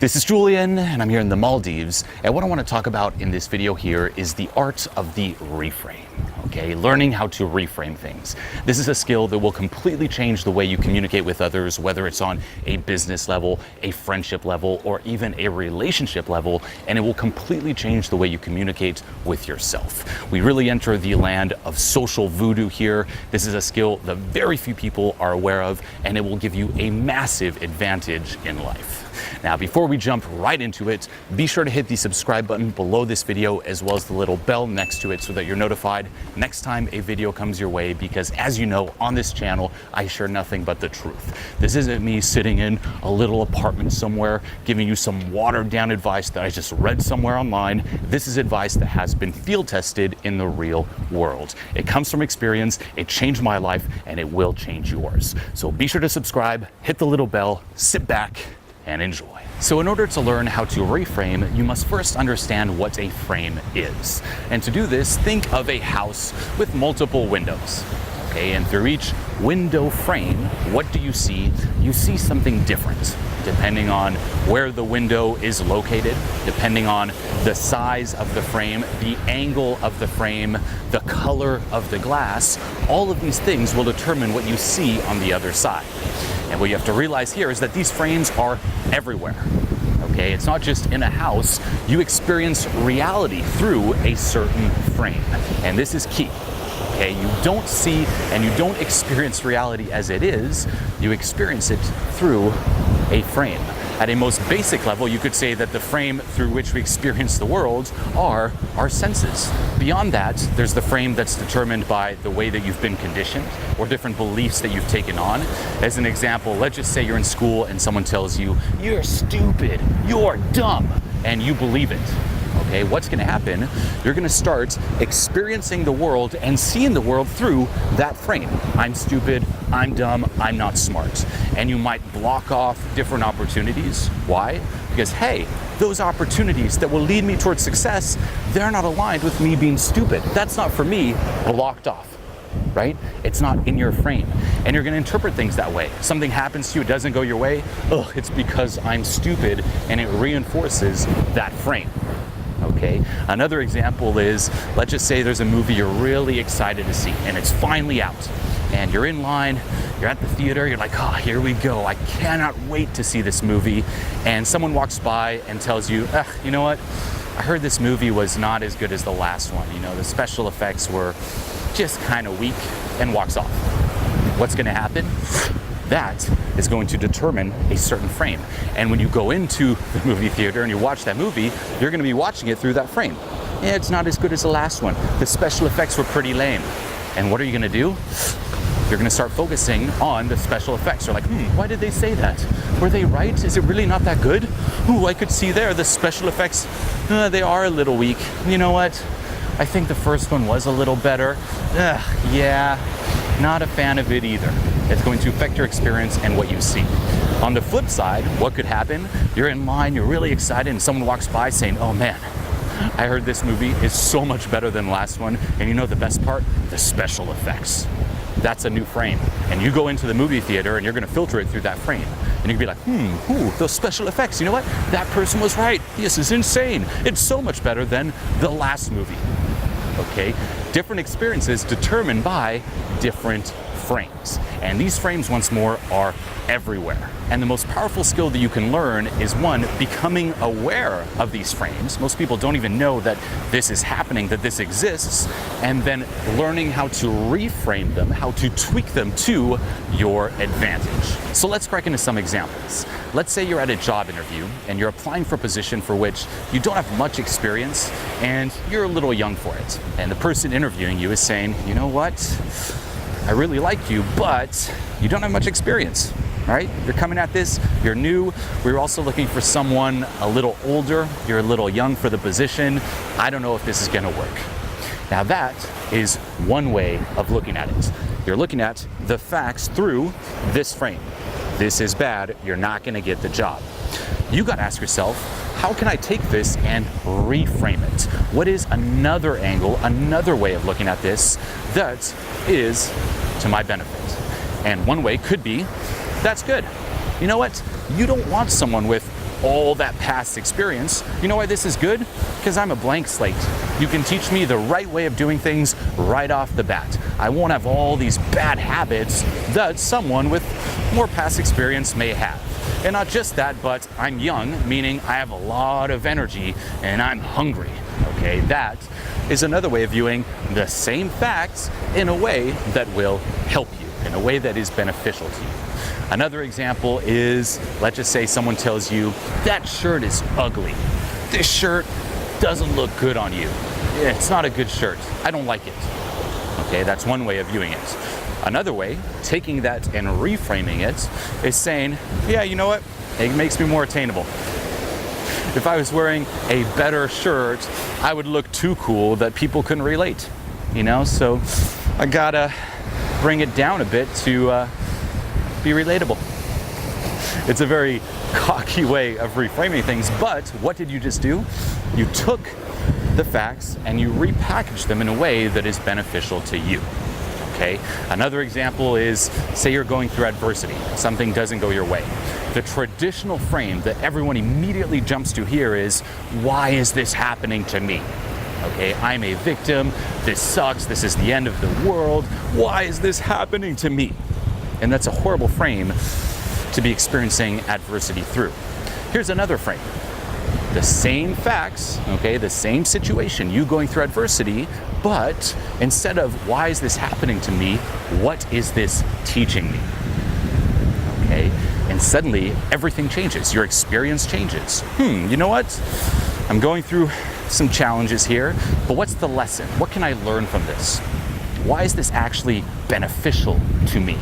This is Julien, and I'm here in the Maldives, and what I want to talk about in this video here is the art of the reframe, okay? Learning how to reframe things. This is a skill that will completely change the way you communicate with others, whether it's on a business level, a friendship level, or even a relationship level, and it will completely change the way you communicate with yourself. We really enter the land of social voodoo here. This is a skill that very few people are aware of, and it will give you a massive advantage in life. Now, before we jump right into it, be sure to hit the subscribe button below this video as well as the little bell next to it so that you're notified next time a video comes your way, because as you know, on this channel, I share nothing but the truth. This isn't me sitting in a little apartment somewhere giving you some watered down advice that I just read somewhere online. This is advice that has been field tested in the real world. It comes from experience, it changed my life, and it will change yours. So be sure to subscribe, hit the little bell, sit back, and enjoy. So in order to learn how to reframe, you must first understand what a frame is. And to do this, think of a house with multiple windows. Okay, and through each window frame, what do you see? You see something different, depending on where the window is located, depending on the size of the frame, the angle of the frame, the color of the glass. All of these things will determine what you see on the other side. And what you have to realize here is that these frames are everywhere. Okay, it's not just in a house. You experience reality through a certain frame. And this is key. Okay, you don't see and you don't experience reality as it is, you experience it through a frame. At a most basic level, you could say that the frame through which we experience the world are our senses. Beyond that, there's the frame that's determined by the way that you've been conditioned or different beliefs that you've taken on. As an example, let's just say you're in school and someone tells you, "You're stupid, you're dumb," and you believe it. Okay, what's going to happen? You're going to start experiencing the world and seeing the world through that frame. I'm stupid, I'm dumb, I'm not smart. And you might block off different opportunities. Why? Because, hey, those opportunities that will lead me towards success, they're not aligned with me being stupid. That's not for me, blocked off. Right? It's not in your frame. And you're going to interpret things that way. Something happens to you, it doesn't go your way. Oh, it's because I'm stupid, and it reinforces that frame. Okay. Another example is, let's just say there's a movie you're really excited to see and it's finally out, and you're in line, you're at the theater, you're like, oh, here we go, I cannot wait to see this movie. And someone walks by and tells you, you know what, I heard this movie was not as good as the last one. You know, the special effects were just kind of weak, and walks off. What's going to happen? That is going to determine a certain frame. And when you go into the movie theater and you watch that movie, you're going to be watching it through that frame. Yeah, it's not as good as the last one. The special effects were pretty lame. And what are you going to do? You're going to start focusing on the special effects. You're like, why did they say that? Were they right? Is it really not that good? Ooh, I could see there the special effects, they are a little weak. You know what? I think the first one was a little better. Yeah, not a fan of it either. It's going to affect your experience and what you see. On the flip side, what could happen? You're in line, you're really excited, and someone walks by saying, oh man, I heard this movie is so much better than the last one. And you know the best part? The special effects. That's a new frame. And you go into the movie theater and you're going to filter it through that frame. And you're going to be like, those special effects, you know what? That person was right. This is insane. It's so much better than the last movie. Okay? Different experiences determined by different frames. And these frames, once more, are everywhere. And the most powerful skill that you can learn is, one, becoming aware of these frames. Most people don't even know that this is happening, that this exists, and then learning how to reframe them, how to tweak them to your advantage. So let's crack into some examples. Let's say you're at a job interview and you're applying for a position for which you don't have much experience and you're a little young for it. And the person interviewing you is saying, you know what? I really like you, but you don't have much experience, right? You're coming at this, you're new. We're also looking for someone a little older. You're a little young for the position. I don't know if this is gonna work. Now that is one way of looking at it. You're looking at the facts through this frame. This is bad, you're not gonna get the job. You gotta ask yourself, how can I take this and reframe it? What is another angle, another way of looking at this that is to my benefit? And one way could be, that's good. You know what? You don't want someone with all that past experience. You know why this is good? Because I'm a blank slate. You can teach me the right way of doing things right off the bat. I won't have all these bad habits that someone with more past experience may have. And not just that, but I'm young, meaning I have a lot of energy and I'm hungry. Okay, that is another way of viewing the same facts in a way that will help you, in a way that is beneficial to you. Another example is, let's just say someone tells you, that shirt is ugly. This shirt doesn't look good on you. It's not a good shirt. I don't like it. Okay, that's one way of viewing it. Another way, taking that and reframing it, is saying, yeah, you know what? It makes me more attainable. If I was wearing a better shirt, I would look too cool that people couldn't relate, you know? So I gotta bring it down a bit to be relatable. It's a very cocky way of reframing things, but what did you just do? You took the facts and you repackaged them in a way that is beneficial to you. Okay? Another example is, say you're going through adversity, something doesn't go your way. The traditional frame that everyone immediately jumps to here is, why is this happening to me? Okay, I'm a victim, this sucks, this is the end of the world, why is this happening to me? And that's a horrible frame to be experiencing adversity through. Here's another frame. The same facts, okay, the same situation, you going through adversity, but instead of why is this happening to me, what is this teaching me? Okay, and suddenly everything changes, your experience changes. You know what? I'm going through some challenges here, but what's the lesson? What can I learn from this? Why is this actually beneficial to me?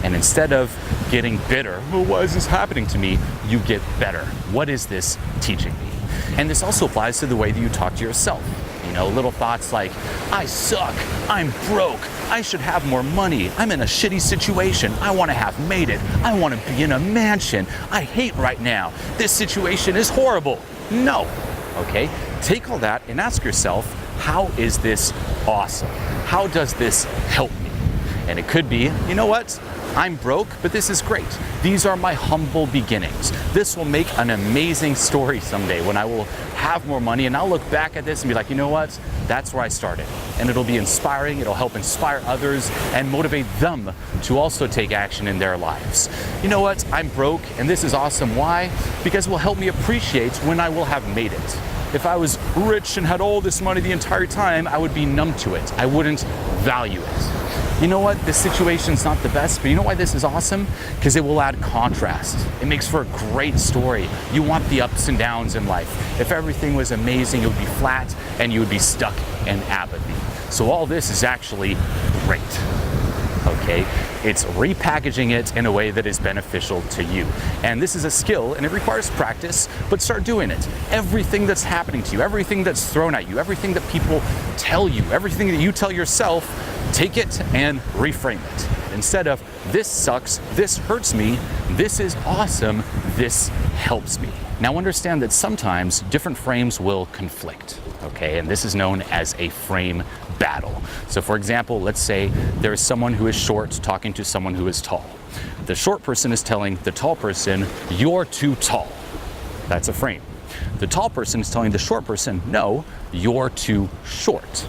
And instead of getting bitter, well, why is this happening to me? You get better. What is this teaching me? And this also applies to the way that you talk to yourself. You know, little thoughts like, I suck, I'm broke, I should have more money, I'm in a shitty situation, I want to have made it, I want to be in a mansion, I hate right now, this situation is horrible. No. Okay? Take all that and ask yourself, how is this awesome? How does this help me? And it could be, you know what? I'm broke, but this is great. These are my humble beginnings. This will make an amazing story someday when I will have more money, and I'll look back at this and be like, you know what? That's where I started. And it'll be inspiring, it'll help inspire others and motivate them to also take action in their lives. You know what? I'm broke, and this is awesome. Why? Because it will help me appreciate when I will have made it. If I was rich and had all this money the entire time, I would be numb to it. I wouldn't value it. You know what? This situation's not the best, but you know why this is awesome? Because it will add contrast. It makes for a great story. You want the ups and downs in life. If everything was amazing, it would be flat and you would be stuck in apathy. So all this is actually great. Okay? It's repackaging it in a way that is beneficial to you. And this is a skill and it requires practice, but start doing it. Everything that's happening to you, everything that's thrown at you, everything that people tell you, everything that you tell yourself, take it and reframe it. Instead of, this sucks, this hurts me, this is awesome, this helps me. Now understand that sometimes different frames will conflict, okay? And this is known as a frame battle. So for example, let's say there is someone who is short talking to someone who is tall. The short person is telling the tall person, you're too tall. That's a frame. The tall person is telling the short person, no, you're too short.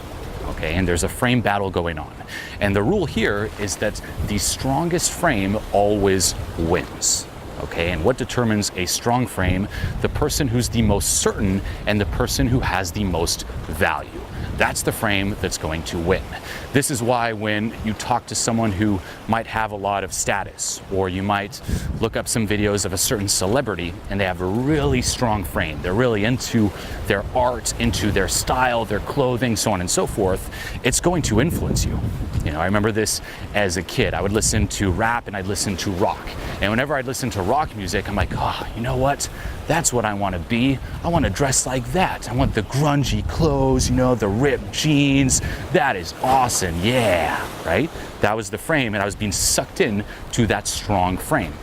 Okay, and there's a frame battle going on. And the rule here is that the strongest frame always wins. Okay, and what determines a strong frame? The person who's the most certain and the person who has the most value. That's the frame that's going to win. This is why when you talk to someone who might have a lot of status, or you might look up some videos of a certain celebrity and they have a really strong frame, they're really into their art, into their style, their clothing, so on and so forth, it's going to influence you. You know, I remember this as a kid. I would listen to rap and I'd listen to rock. And whenever I'd listen to rock music, I'm like, oh, you know what? That's what I want to be. I want to dress like that. I want the grungy clothes, you know, the ripped jeans. That is awesome. Yeah, right? That was the frame, and I was being sucked in to that strong frame.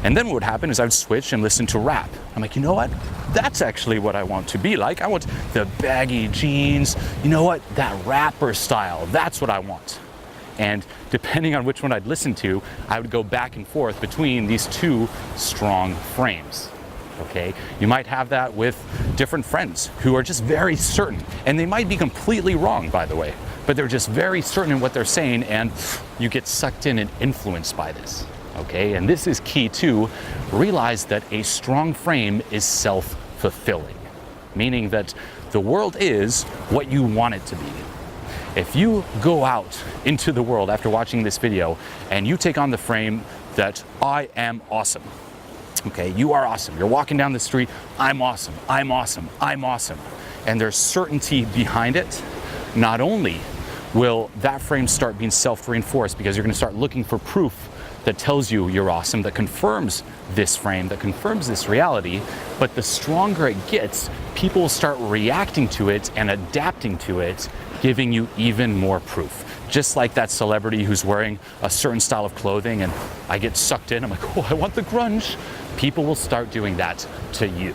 And then what would happen is I would switch and listen to rap. I'm like, you know what? That's actually what I want to be like. I want the baggy jeans. You know what? That rapper style. That's what I want. And depending on which one I'd listen to, I would go back and forth between these two strong frames. okay? You might have that with different friends who are just very certain, and they might be completely wrong, by the way, but they're just very certain in what they're saying, and you get sucked in and influenced by this, okay? And this is key too. Realize that a strong frame is self-fulfilling, meaning that the world is what you want it to be. If you go out into the world after watching this video and you take on the frame that I am awesome, okay, you are awesome. You're walking down the street, I'm awesome, I'm awesome, I'm awesome. And there's certainty behind it. Not only will that frame start being self-reinforced because you're gonna start looking for proof that tells you you're awesome, that confirms this frame, that confirms this reality, but the stronger it gets, people will start reacting to it and adapting to it, giving you even more proof. Just like that celebrity who's wearing a certain style of clothing and I get sucked in, I'm like, oh, I want the grunge. People will start doing that to you.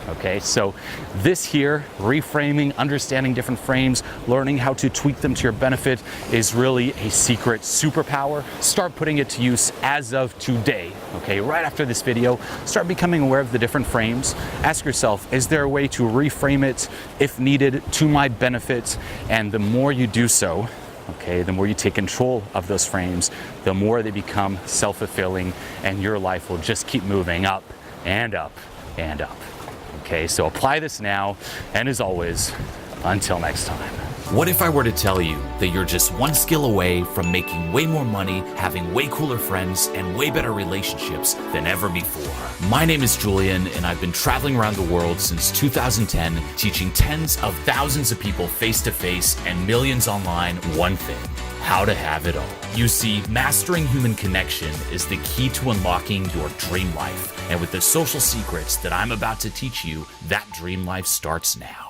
Okay, so this here, reframing, understanding different frames, learning how to tweak them to your benefit is really a secret superpower. Start putting it to use as of today, okay? Right after this video, start becoming aware of the different frames. Ask yourself, is there a way to reframe it if needed to my benefit? And the more you do so, okay, the more you take control of those frames, the more they become self-fulfilling and your life will just keep moving up and up and up. Okay, so apply this now, and as always, until next time. What if I were to tell you that you're just one skill away from making way more money, having way cooler friends, and way better relationships than ever before? My name is Julien, and I've been traveling around the world since 2010, teaching tens of thousands of people face-to-face and millions online one thing: how to have it all. You see, mastering human connection is the key to unlocking your dream life. And with the social secrets that I'm about to teach you, that dream life starts now.